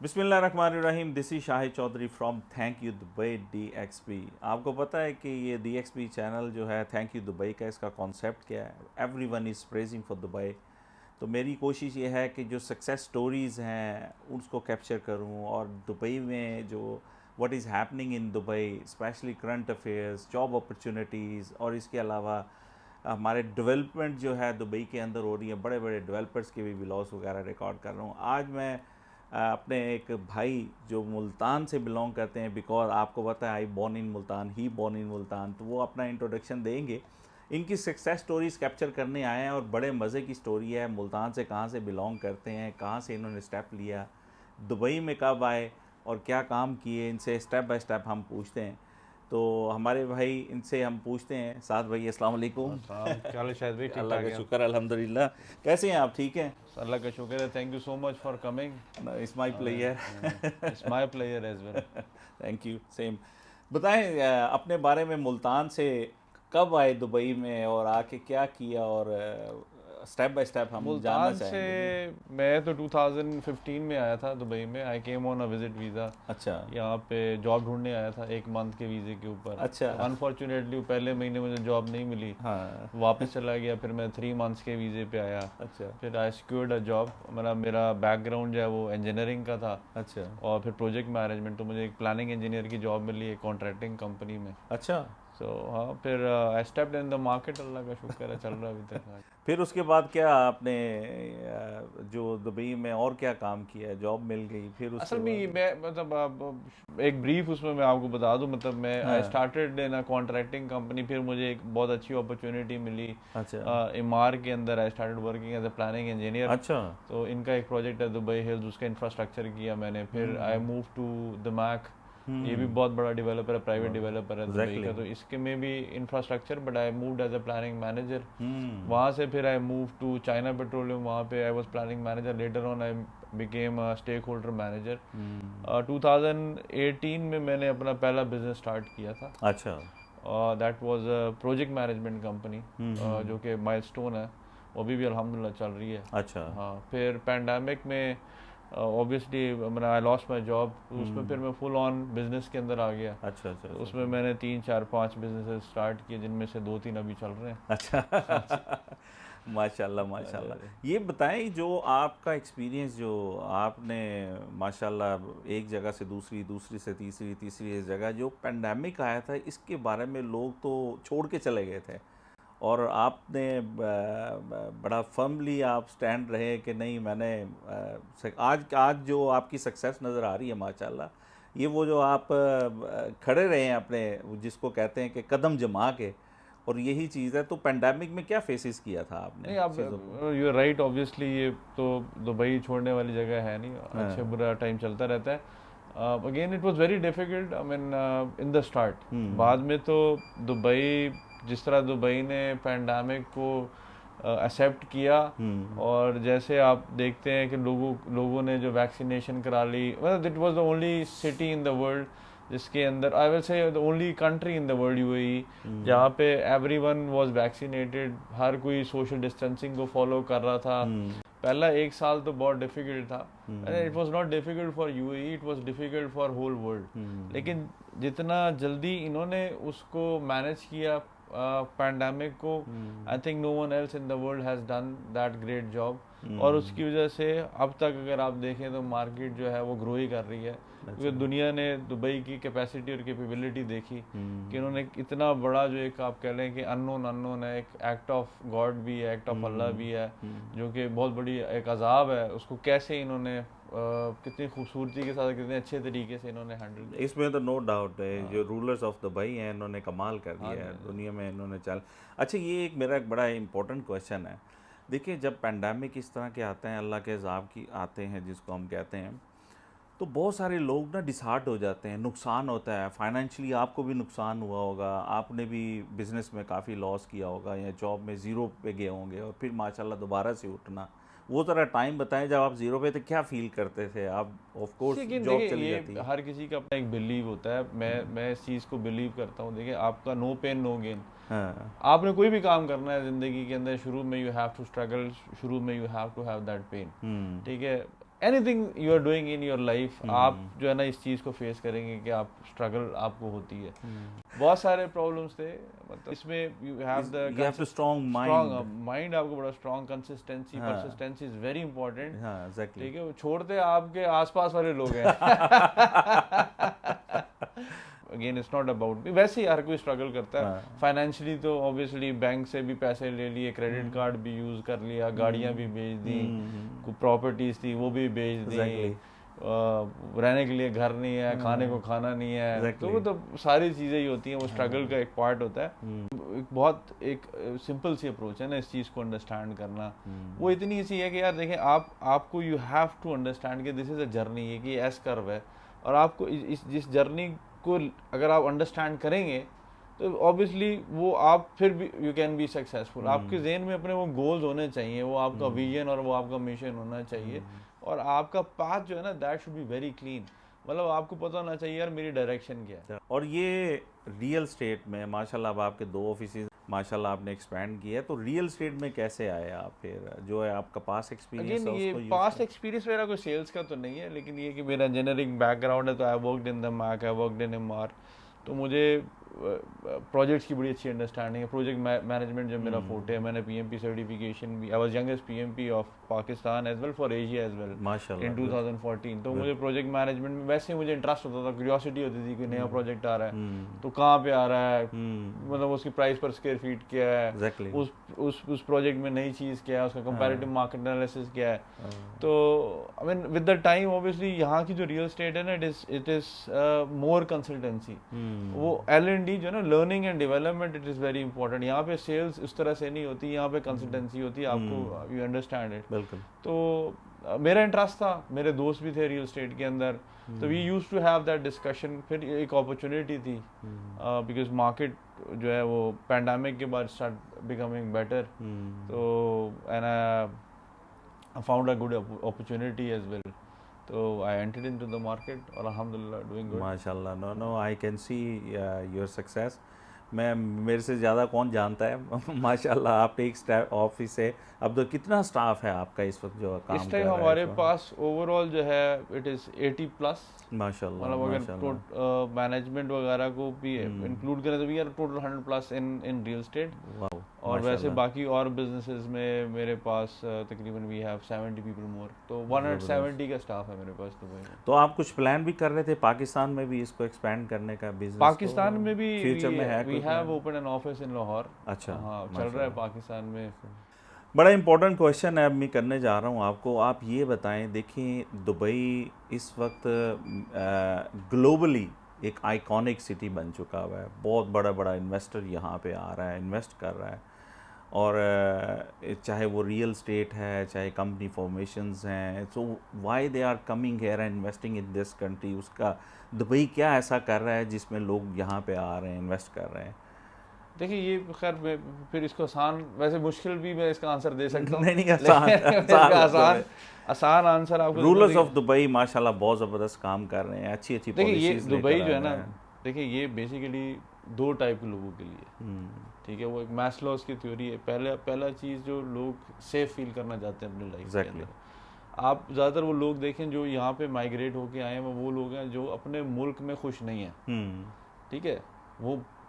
बिस्मिल्लाहिर्रहमानिर्रहीम। This is Shahid Chaudhary from thank you Dubai DXP। आपको पता है कि ये DXP चैनल जो है थैंक यू दुबई का, इसका कॉन्सेप्ट क्या है? Everyone is praising for Dubai. तो मेरी कोशिश ये है कि जो सक्सेस स्टोरीज़ हैं उसको कैप्चर करूं, और दुबई में जो what is happening in Dubai, specially current affairs, job opportunities, और इसके अलावा हमारे डेवलपमेंट जो है दुबई के अंदर हो रही है, बड़े बड़े डेवलपर्स के भी व्लॉग्स वगैरह रिकॉर्ड कर रहा हूँ। आज मैं अपने एक भाई जो मुल्तान से बिलोंग करते हैं, बिकॉज आपको पता है I born in Multan, he born in Multan, तो वो अपना इंट्रोडक्शन देंगे। इनकी सक्सेस स्टोरीज़ कैप्चर करने आए हैं और बड़े मज़े की स्टोरी है। मुल्तान से कहाँ से बिलोंग करते हैं, कहाँ से इन्होंने स्टेप लिया, दुबई में कब आए और क्या काम किए, इनसे स्टेप बाय स्टेप हम पूछते हैं। तो हमारे भाई, इनसे हम पूछते हैं। साथ भाई अस्सलाम वालेकुम। क्या हाल है शायद भाई? ठीक अल्लाह ठाक का है। शुक्र अल्हम्दुलिल्लाह। कैसे हैं आप? ठीक हैं? अल्लाह का शुक्र है। Thank you so much for coming. It's my player. It's my player as well. Thank you, same. बताएं अपने बारे में, मुल्तान से कब आए दुबई में और आके क्या किया, और स्टेप बाय स्टेप हम जानना मुल्तान से चाहेंगे जी। मैं तो 2015 में आया था दुबई में। I came on a visit visa. अच्छा यहाँ पे जॉब ढूंढने आया था 1 मंथ के वीज़े के ऊपर। अच्छा। तो अनफॉर्चुनेटली पहले महीने मुझे जॉब नहीं मिली, हाँ। वापस चला गया। फिर मैं 3 मंथ्स के वीज़े पे आया। अच्छा फिर आई सिक्योर्ड अ जॉब। मेरा बैकग्राउंड जो है वो इंजीनियरिंग का था, अच्छा और फिर प्रोजेक्ट मैनेजमेंट। तो मुझे एक प्लानिंग इंजीनियर की जॉब मिली एक कॉन्ट्रैक्टिंग कंपनी में। अच्छा। सो हाँ, फिर I stepped in the market. अल्लाह का शुक्र है, चल रहा है अभी तक। हाँ। फिर उसके बाद क्या आपने जो दुबई में और क्या काम किया? जॉब मिल गई, फिर उसके असल में बाद? मैं मतलब एक ब्रीफ उसमें मैं आपको बता दूं। मतलब मैं आई हाँ। Started in a contracting company. फिर मुझे एक बहुत अच्छी अपॉर्चुनिटी मिली अच्छा इमार के अंदर। I started working as a planning engineer. अच्छा। तो इनका एक प्रोजेक्ट है दुबई हिल्स, उसका इंफ्रास्ट्रक्चर किया मैंने। फिर आई मूव टू दमाक। ये भी बहुत बड़ा डेवलपर है, प्राइवेट डेवलपर है दुबई एग्जैक्टली। का। तो इसके में भी infrastructure, but I moved as a planning manager. Hmm. वहाँ से फिर I move to China Petroleum. वहाँ पे I was planning manager. Later on I became stakeholder manager. 2018 में मैंने अपना पहला बिजनेस स्टार्ट किया था। अच्छा। That was a project management company, जो कि माइलस्टोन है। वो अभी भी अल्हम्दुलिल्लाह चल रही है। अच्छा। हाँ, फिर पैंडमिक में ऑब्वियसली मैंने आई लॉस्ट माई जॉब। तो उसमें फिर मैं फुल ऑन बिजनेस के अंदर आ गया। अच्छा अच्छा तो अच्छा उसमें मैंने 3 4 5 बिजनेस स्टार्ट किए, जिनमें से 2 3 अभी चल रहे हैं। अच्छा। माशाल्लाह माशाल्लाह। ये बताएं, जो आपका एक्सपीरियंस, जो आपने माशाल्लाह एक जगह से दूसरी, दूसरी से तीसरी, तीसरी इस जगह, जो पेंडेमिक आया था इसके बारे में लोग तो छोड़ के चले गए थे, और आपने बड़ा फर्मली आप स्टैंड रहे कि नहीं, मैंने आज आज जो आपकी सक्सेस नज़र आ रही है माशाल्लाह, ये वो जो आप खड़े रहे हैं अपने, जिसको कहते हैं कि कदम जमा के, और यही चीज़ है। तो पेंडेमिक में क्या फेसिस किया था आपने नहीं, आप चीज़ों को? You are right. ऑब्वियसली ये तो दुबई छोड़ने वाली जगह है नहीं। अच्छे हाँ। बुरा टाइम चलता रहता है। Again it was very difficult, I mean in the start. बाद में तो दुबई, जिस तरह दुबई ने पैंडमिक को एक्सेप्ट किया, और जैसे आप देखते हैं कि लोगों ने जो वैक्सीनेशन करा ली, मतलब it was the only city in the world जिसके अंदर, I will say the only country in the world, UAE, जहाँ पे एवरीवन वाज वैक्सीनेटेड। हर कोई सोशल डिस्टेंसिंग को फॉलो कर रहा था। पहला 1 साल तो बहुत डिफिकल्ट था। It was not difficult for UAE, it was difficult for whole world. लेकिन जितना जल्दी इन्होंने उसको मैनेज किया पैंडमिक को, I think no one else in the world has done that great job. और उसकी वजह से अब तक अगर आप देखें तो मार्केट जो है वो ग्रो ही कर रही है। क्योंकि दुनिया ने दुबई की कैपेसिटी और कैपेबिलिटी देखी कि इन्होंने इतना बड़ा, जो एक आप कह लें कि अननोन है, एक एक्ट ऑफ गॉड भी है, एक्ट ऑफ अल्लाह भी है, जो कि बहुत बड़ी एक अजाब है, उसको कैसे इन्होंने कितनी खूबसूरती के साथ, कितने अच्छे तरीके से इन्होंने हैंडल किया। इसमें तो नो डाउट है, जो रूलर्स ऑफ दुबई हैं इन्होंने कमाल कर हाँ दिया जी, है हाँ जी। दुनिया में, इन्होंने चल। अच्छा, ये एक मेरा एक बड़ा इंपॉर्टेंट क्वेश्चन है। देखिए, जब पेंडेमिक इस तरह के आते हैं, अल्लाह के अज़ाब की आते हैं जिसको हम कहते हैं, तो बहुत सारे लोग ना डिसहार्ट हो जाते हैं, नुकसान होता है फाइनेंशियली, आपको भी नुकसान हुआ होगा, आपने भी बिजनेस में काफ़ी लॉस किया होगा या जॉब में ज़ीरो पे गए होंगे और फिर माशाल्लाह दोबारा से उठना, वो ज़रा टाइम बताएं जब आप ज़ीरो पे थे, क्या फील करते थे आप? ऑफ कोर्स लेकिन जॉब देखिए चली ये जाती है। हर किसी का अपना एक बिलीव होता है, मैं इस चीज़ को बिलीव करता हूँ। देखिए आपका नो पेन नो गेन, हाँ। आपने कोई भी काम करना है ज़िंदगी के अंदर, शुरू में यू हैव टू स्ट्रगल, शुरू में you have to have that pain, ठीक है। Anything you are doing in your life, आप जो है ना इस चीज़ को फेस करेंगे कि आप स्ट्रगल आपको होती है। बहुत सारे प्रॉब्लम्स थे, मतलब इसमें you have you have to strong strong mind. Mind, आपको बड़ा स्ट्रॉन्ग, कंसिस्टेंसी, हाँ परसिस्टेंसी इज वेरी इंपॉर्टेंट, हाँ एग्जैक्टली। ठीक है। वो छोड़ते आपके आसपास वाले लोग हैं। Again it's not about me, वैसे ही हर कोई स्ट्रगल करता है हाँ। फाइनेंशियली। तो ऑब्वियसली बैंक से भी पैसे ले लिए, क्रेडिट कार्ड भी यूज कर लिया, गाड़ियां भी बेच दी, कोई प्रॉपर्टीज थी वो भी बेच दी, एग्जैक्टली। रहने के लिए घर नहीं है, खाने को खाना नहीं है, तो वो तो सारी चीज़ें ही होती हैं, वो स्ट्रगल का एक पार्ट होता है। एक बहुत एक सिंपल सी अप्रोच है ना इस चीज़ को अंडरस्टैंड करना, वो इतनी सी है कि यार देखें आपको यू हैव टू अंडरस्टैंड कि दिस इज़ अ जर्नी है, कि एस कर्व है, और आपको जिस जर्नी को अगर आप अंडरस्टैंड करेंगे तो ऑब्वियसली वो आप फिर भी यू कैन बी सक्सेसफुल। आपके जहन में अपने वो गोल्स होने चाहिए, वो आपका विजन और वो आपका मिशन होना चाहिए, और आपका पाथ जो है ना that should be very clean, मतलब आपको पता होना चाहिए यार मेरी डायरेक्शन क्या है। और ये रियल स्टेट में माशाल्लाह अब आपके 2 ऑफिसेज माशाल्लाह आपने एक्सपैंड किया है, तो रियल स्टेट में कैसे आए आप? फिर जो है आपका पास एक्सपीरियंस अगेन है ये उसको यूज पास्ट एक्सपीरियंस मेरा कोई सेल्स का तो नहीं है, लेकिन ये कि मेरा इंजीनियरिंग बैकग्राउंड है, तो I worked in the Mac, I worked in MR, तो मुझे प्रोजेक्ट्स की बड़ी अच्छी अंडरस्टैंडिंग है। प्रोजेक्ट मैनेजमेंट जब मेरा फोटे है, मैंने पीएमपी सर्टिफिकेशन भी, I was youngest PMP of Pakistan as well for Asia as well माशाल्लाह इन 2014। तो मुझे प्रोजेक्ट मैनेजमेंट में वैसे ही मुझे इंटरेस्ट होता था, क्यूरियोसिटी होती थी कि नया प्रोजेक्ट आ रहा है तो कहाँ पे आ रहा है, मतलब उसकी प्राइस पर स्क्वायर फीट क्या है, एग्जैक्टली। उस प्रोजेक्ट में नई चीज़ क्या है, उसका कंपैरेटिव मार्केट एनालिसिस क्या है। तो I mean with the time obviously यहाँ की जो रियल स्टेट है ना, इट इज़ मोर कंसल्टेंसी, वो L&D जो है ना, learning and development, it is very important. यहाँ पे सेल्स उस तरह से नहीं होती, यहाँ पे कंसल्टेंसी होती है, आपको यू अंडरस्टैंड इट। बिल्कुल। तो मेरा इंटरेस्ट था, मेरे दोस्त भी थे रियल स्टेट के अंदर, तो we used to have that discussion. फिर एक अपॉर्चुनिटी थी, बिकॉज मार्केट जो है वो पैंडेमिक के बाद स्टार्ट बिकमिंग बेटर, तो and I found a good opportunity as well, तो I entered into the market और अल्हम्दुलिल्लाह डूइंग गुड। माशाल्लाह। No I can see your success. मैं मेरे से ज़्यादा कौन जानता है। माशाल्लाह आप एक स्टाफ ऑफिस है, अब तो कितना स्टाफ है आपका इस वक्त जो काम इस कर टाइम रहा है हमारे इसमें? पास ओवरऑल जो है इट इज़ 80+, माशाल्लाह मतलब माशाल्लाह। अगर मैनेजमेंट वगैरह को भी इंक्लूड करें तो we are total 100+ in real estate. Wow और वैसे माशाल्लाह। बाकी और बिजनेसेस में मेरे पास तकरीबन वी हैव 70 पीपल मोर, तो 170 का स्टाफ है मेरे पास दुबई में। तो आप कुछ प्लान भी कर रहे थे पाकिस्तान में भी इसको एक्सपैंड करने का बिजनेस? पाकिस्तान में भी फ्यूचर में है वी कोई have plan? Open an office in Lahore. अच्छा हाँ, चल रहा है पाकिस्तान में। बड़ा इंपॉर्टेंट क्वेश्चन है, अब मैं करने जा रहा हूँ आपको। आप ये बताएं, देखें दुबई इस वक्त ग्लोबली एक आइकॉनिक सिटी बन चुका हुआ है, बहुत बड़ा बड़ा इन्वेस्टर यहाँ पे आ रहा है, इन्वेस्ट कर रहा है, और चाहे वो रियल स्टेट है, चाहे कंपनी फॉर्मेशंस हैं, so why they are coming here and investing in this country? उसका दुबई क्या ऐसा कर रहा है जिसमें लोग यहाँ पे आ रहे हैं, इन्वेस्ट कर रहे हैं? देखिए ये खैर फिर इसको आसान, वैसे मुश्किल भी मैं इसका आंसर दे सकता हूँ। नहीं आसान आसान आंसर आपको। रूलर्स ऑफ दुबई माशाल्लाह बहुत ज़बरदस्त काम कर रहे हैं, अच्छी अच्छी देखिए ये पॉलिसीज दुबई जो है ना, देखिए ये बेसिकली 2 टाइप के लोगों के लिए, ठीक है। वो एक मैस्लोस की थ्योरी है। पहला चीज़, जो लोग सेफ फील करना चाहते हैं अपनी लाइफ के अंदर। आप ज़्यादातर वो लोग देखें जो यहाँ पे माइग्रेट होके आए हैं, वो लोग हैं जो अपने मुल्क में खुश नहीं हैं, ठीक है।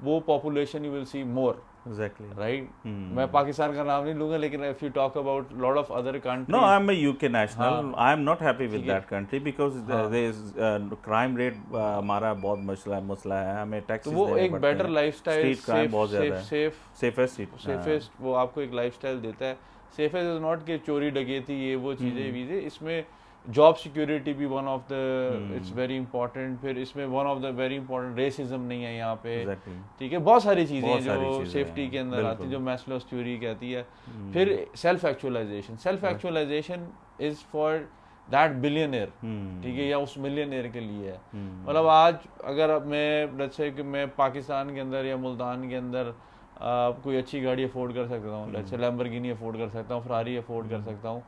वो population you will see more, exactly right. मैं पाकिस्तान का नाम नहीं लूंगा, लेकिन if you talk about lot of other countries, no I am a UK national, I am not happy with that country because there is crime rate हमारा बहुत मसला है, हमें टैक्सेस तो वो एक बेटर लाइफस्टाइल, स्ट्रीट क्राइम बहुत ज़्यादा है, सेफेस्ट वो आपको एक लाइफस्टाइल देता है। सेफेस्ट इज नॉट कि चोरी डकैती ये वो चीज़ें वीज़े, इसमें जॉब सिक्योरिटी भी one of the it's very important. फिर इसमें one of the very important racism नहीं है यहाँ पे, ठीक है। बहुत सारी चीज़ें हैं जो सेफ्टी के अंदर आती है, जो मैस्लोस थ्योरी कहती है। फिर self actualization is for that billionaire, ठीक है, या उस मिलियनियर के लिए है। मतलब आज अगर अब मैं लेट्स से कि मैं पाकिस्तान के अंदर या मुल्तान के अंदर कोई अच्छी गाड़ी अफोर्ड कर सकता हूँ, लेट्स से लैम्बोर्गिनी अफोर्ड कर सकता हूँ, फरारी अफोर्ड कर सकता हूँ,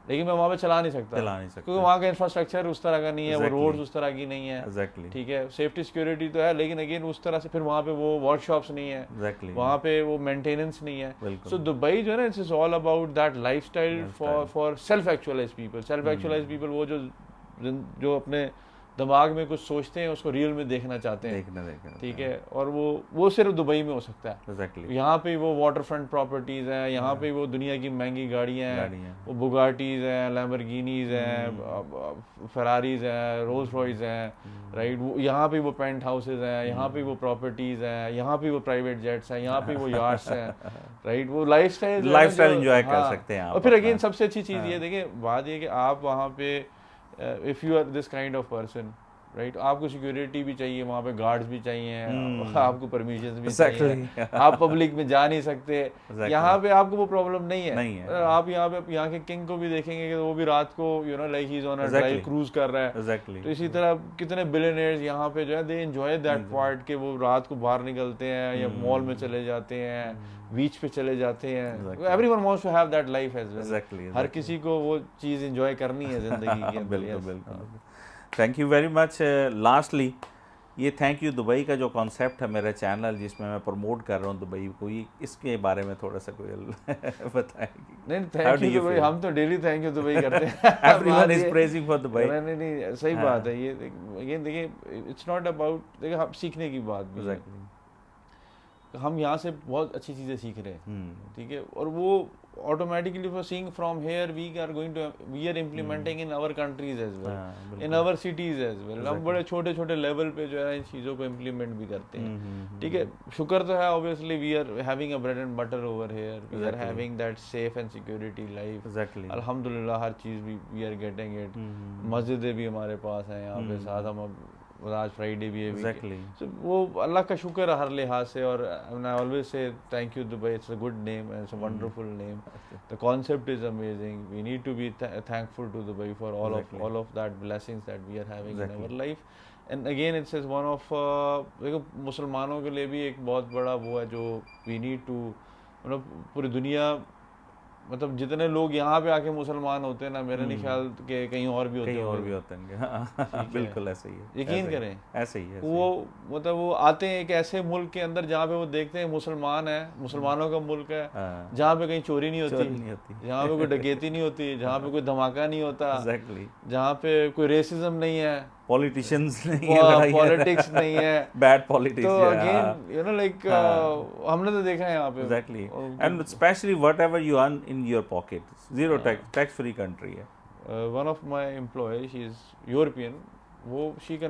लेकिन मैं वहाँ पे चला नहीं सकता क्योंकि वहाँ का इंफ्रास्ट्रक्चर उस तरह का नहीं है, वो रोड्स उस तरह की नहीं है, ठीक है, सेफ्टी सिक्योरिटी तो है लेकिन अगेन उस तरह से फिर वहाँ पे वो वर्कशॉप्स नहीं है, वहाँ पे वो मेंटेनेंस नहीं है। सो दुबई जो है ना, it's all about that lifestyle for self actualized people, वो जो अपने दिमाग में कुछ सोचते हैं उसको रियल में देखना चाहते हैं, ठीक है, और वो सिर्फ दुबई में हो सकता है। यहाँ पे वो वाटर फ्रंट प्रॉपर्टीज हैं, यहाँ पे वो दुनिया की महंगी गाड़ियाँ हैं, वो बुगाटीज हैं, लैम्बोर्गिनीज हैं, फरारीज हैं, रोल्स रॉयस हैं, राइट, यहाँ पे वो पेंट हाउसेज हैं, यहाँ पे वो प्रॉपर्टीज हैं, यहाँ पे वो प्राइवेट जेट्स हैं, यहाँ पे वो यार्ड्स हैं, राइट, वो लाइफस्टाइल एंजॉय कर सकते हैं आप। और फिर अगेन सबसे अच्छी चीज़ ये देखिए, बात ये कि आप वहाँ पे if you are this kind of person, right, आपको सिक्योरिटी भी चाहिए, वहाँ पे गार्ड्स भी चाहिए, आपको परमिशन भी चाहिए, आप पब्लिक में जा नहीं सकते। यहाँ पे आपको वो प्रॉब्लम नहीं है। आप यहाँ के किंग को भी देखेंगे कि वो भी रात को like he is on a drive cruise कर रहा है। तो इसी तरह कितने बिलियनियर्स यहाँ पे जो है दे एंजॉय दैट पार्ट के वो रात को बाहर निकलते हैं या मॉल में चले जाते हैं, बीच पे चले जाते हैं। Everyone wants to have that life as well. हर किसी को वो चीज़ एंजॉय करनी है जिंदगी के अंदर। बिल्कुल। Thank you very much. Lastly ये थैंक यू दुबई का जो कॉन्सेप्ट है मेरा चैनल जिसमें मैं प्रमोट कर रहा हूँ दुबई को, इसके बारे में थोड़ा सा कोई बताएगी? नहीं, थैंक यू दुबई, हम तो डेली थैंक यू दुबई करते हैं। Everyone is praising for Dubai. नहीं, सही बात है ये देखिए, इट्स नॉट अबाउट, देखिए हम सीखने की बात भी है, हम यहाँ से बहुत अच्छी चीज़ें सीख रहे हैं, ठीक है, और वो automatically for seeing from here we are implementing in our countries as well, in our cities as well। हम बड़े छोटे छोटे लेवल पे जो है इन चीज़ों को इम्प्लीमेंट भी करते हैं, ठीक है। शुक्र तो है obviously, we are having a bread and butter over here, we are having that safe and security life, अल्हम्दुलिल्लाह हर चीज़ भी वी आर गेटिंग इट। मस्जिदें भी हमारे पास हैं यहाँ पे, साथ हम आज फ्राइडे भी है, so, वो अल्लाह का शुक्र है हर लिहाज से। और I always say thank you Dubai, it's a good name and it's a wonderful name, the concept is amazing, we need to be thankful to Dubai for all of that blessings that we are having in our life, and again it's one of देखो मुसलमानों के लिए भी एक बहुत बड़ा वो है जो we need to, मतलब पूरी दुनिया, मतलब जितने लोग यहाँ पे आके मुसलमान होते हैं ना, मेरे नहीं ख्याल के कहीं और भी होते हैं। बिल्कुल ऐसे ही है, यकीन करें, ऐसे ही है। वो मतलब वो आते हैं एक ऐसे मुल्क के अंदर जहाँ पे वो देखते हैं मुसलमान है, मुसलमानों का मुल्क है, जहाँ पे कहीं चोरी नहीं होती, जहाँ पे कोई डकैती नहीं होती, जहाँ पे कोई धमाका नहीं होता, जहाँ पे कोई रेसिज्म नहीं है, पॉलिटिशियंस नहीं है, पॉलिटिक्स नहीं है, बैड पॉलिटिक्स। तो अगेन यू नो लाइक हमने तो देखा है यहाँ पे, exactly, and specially whatever you earn in your pocket, zero tax free country है। One of my employ, she is European, वो she is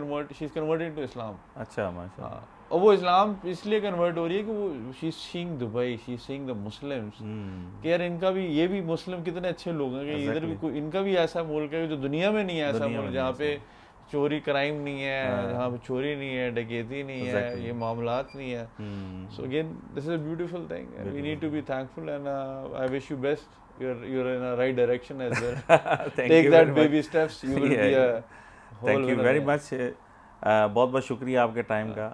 converted to Islam. अच्छा, माशाल्लाह। और वो इस्लाम इसलिए कन्वर्ट हो रही है कि वो she is seeing Dubai, she is seeing the Muslims कि यार इनका भी, ये भी मुस्लिम कितने अच्छे लोग हैं कि इधर भी कोई, इनका भी ऐसा मुल्क है जो दुनिया में नहीं है, ऐसा मुल्क जहाँ पे चोरी क्राइम नहीं है, जहाँ पे चोरी नहीं है, डकैती नहीं है, ये मामलात नहीं है। So again this is a beautiful thing and we need to be thankful and I wish you best, you're in a right direction as well। Take that baby steps, you will be a whole winner। Thank you very much। बहुत बहुत शुक्रिया आपके time का।